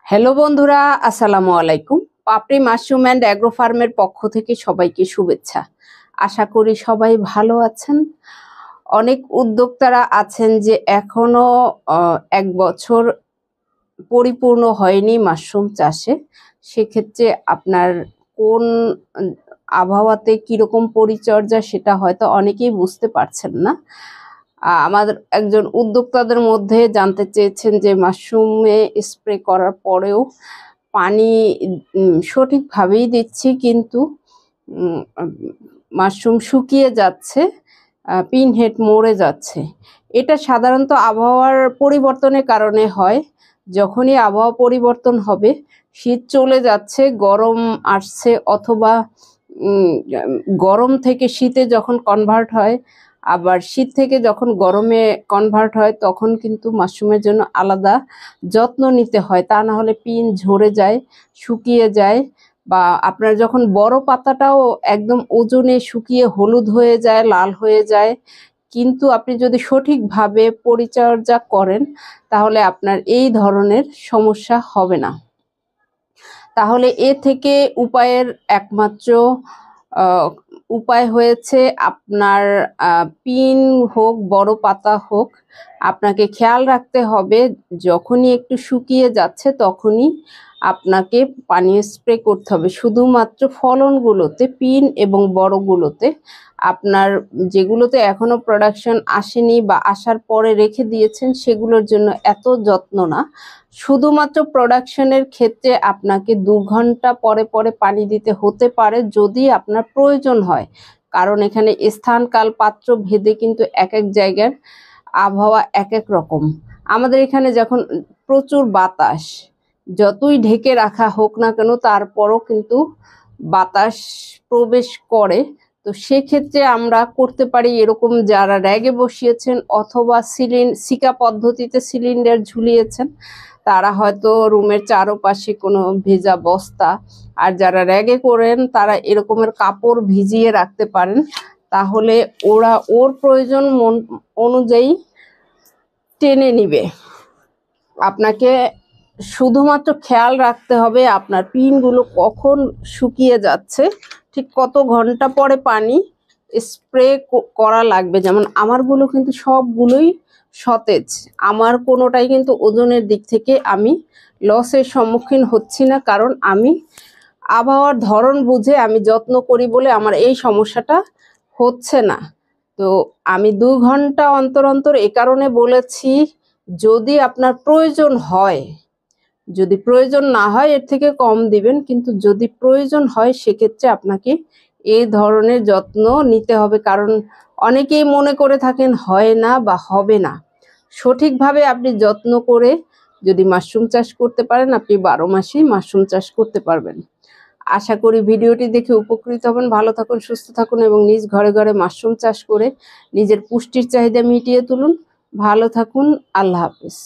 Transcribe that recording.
Hello বন্ধুরা, আসসালামু আলাইকুম। পাপড়ি মাশরুম অ্যান্ড অ্যাগ্রো ফার্মের পক্ষ থেকে সবাইকে শুভেচ্ছা। আশা করি সবাই ভালো আছেন। অনেক উদ্যোক্তারা আছেন যে এখনো 1 বছর পরিপূর্ণ হয়নি মাশরুম চাষে। সেক্ষেত্রে আপনার কোন আবহাওয়াতে কিরকম পরিচর্যা সেটা হয়তো অনেকেই বুঝতে পারছেন না। আমাদের একজন উদ্যোক্তাদের মধ্যে জানতে চেয়েছেন যে মাশরুমে স্প্রে করার পরেও পানি সঠিকভাবেই দিচ্ছি, কিন্তু মাশরুম শুকিয়ে যাচ্ছে, পিন হেড মরে যাচ্ছে। এটা সাধারণত আবহাওয়ার পরিবর্তনের কারণে হয়। যখনই আবহাওয়া পরিবর্তন হবে, শীত চলে যাচ্ছে, গরম আসছে, অথবা গরম থেকে শীতে যখন কনভার্ট হয়, আবার শীত থেকে যখন গরমে কনভার্ট হয়, তখন কিন্তু মাশরুমের জন্য আলাদা যত্ন নিতে হয়। তা না হলে পিন ঝরে যায়, শুকিয়ে যায়, বা আপনার যখন বড় পাতাটাও একদম ওজনে শুকিয়ে হলুদ হয়ে যায়, লাল হয়ে যায়। কিন্তু আপনি যদি সঠিকভাবে পরিচর্যা করেন তাহলে আপনার এই ধরনের সমস্যা হবে না। তাহলে এ থেকে উপায়ের একমাত্র উপায় হয়েছে আপনার পিন হোক, বড় পাতা হোক, আপনাকে খেয়াল রাখতে হবে যখনই একটু শুকিয়ে যাচ্ছে তখনই আপনাকে পানি স্প্রে করতে হবে। শুধুমাত্র ফলনগুলোতে, পিন এবং বড়গুলোতে, আপনার যেগুলোতে এখনো প্রোডাকশন আসেনি বা আসার পরে রেখে দিয়েছেন সেগুলোর জন্য এত যত্ন না। শুধুমাত্র প্রোডাকশনের ক্ষেত্রে আপনাকে 2 ঘন্টা পরে পরে পানি দিতে হতে পারে যদি আপনার প্রয়োজন হয়, কারণ এখানে স্থান কাল পাত্র ভেদে কিন্তু এক এক জায়গার আবহাওয়া এক এক রকম। আমাদের এখানে যখন প্রচুর বাতাস, যতই ঢেকে রাখা হোক না কেন তারপরও কিন্তু বাতাস প্রবেশ করে। তো সেক্ষেত্রে আমরা করতে পারি এরকম, যারা র্যাগে বসিয়েছেন অথবা সিকা পদ্ধতিতে সিলিন্ডার ঝুলিয়েছেন তারা হয়তো রুমের চারপাশে কোনো ভেজা বস্তা, আর যারা র্যাগে করেন তারা এরকমের কাপড় ভিজিয়ে রাখতে পারেন। তাহলে ওরা ওর প্রয়োজন অনুযায়ী টেনে নিবে। আপনাকে শুধুমাত্র খেয়াল রাখতে হবে আপনার পিনগুলো কখন শুকিয়ে যাচ্ছে, ঠিক কত ঘন্টা পরে পানি স্প্রে করা লাগবে। যেমন আমারগুলো কিন্তু সবগুলোই সতেজ, আমার কোনোটাই কিন্তু ওজনের দিক থেকে আমি লসের সম্মুখীন হচ্ছি না, কারণ আমি আবহাওয়ার ধরন বুঝে আমি যত্ন করি বলে আমার এই সমস্যাটা হচ্ছে না। তো আমি 2 ঘন্টা অন্তর অন্তর এ কারণে বলেছি, যদি আপনার প্রয়োজন হয়, যদি প্রয়োজন না হয় এর থেকে কম দিবেন, কিন্তু যদি প্রয়োজন হয় সেক্ষেত্রে আপনাকে এই ধরনের যত্ন নিতে হবে। কারণ অনেকেই মনে করে থাকেন হয় না বা হবে না। সঠিকভাবে আপনি যত্ন করে যদি মাশরুম চাষ করতে পারেন, আপনি 12 মাসেই মাশরুম চাষ করতে পারবেন। আশা করি ভিডিওটি দেখে উপকৃত হবেন। ভালো থাকুন, সুস্থ থাকুন এবং নিজ ঘরে ঘরে মাশরুম চাষ করে নিজের পুষ্টির চাহিদা মিটিয়ে তুলুন। ভালো থাকুন, আল্লাহ হাফেজ।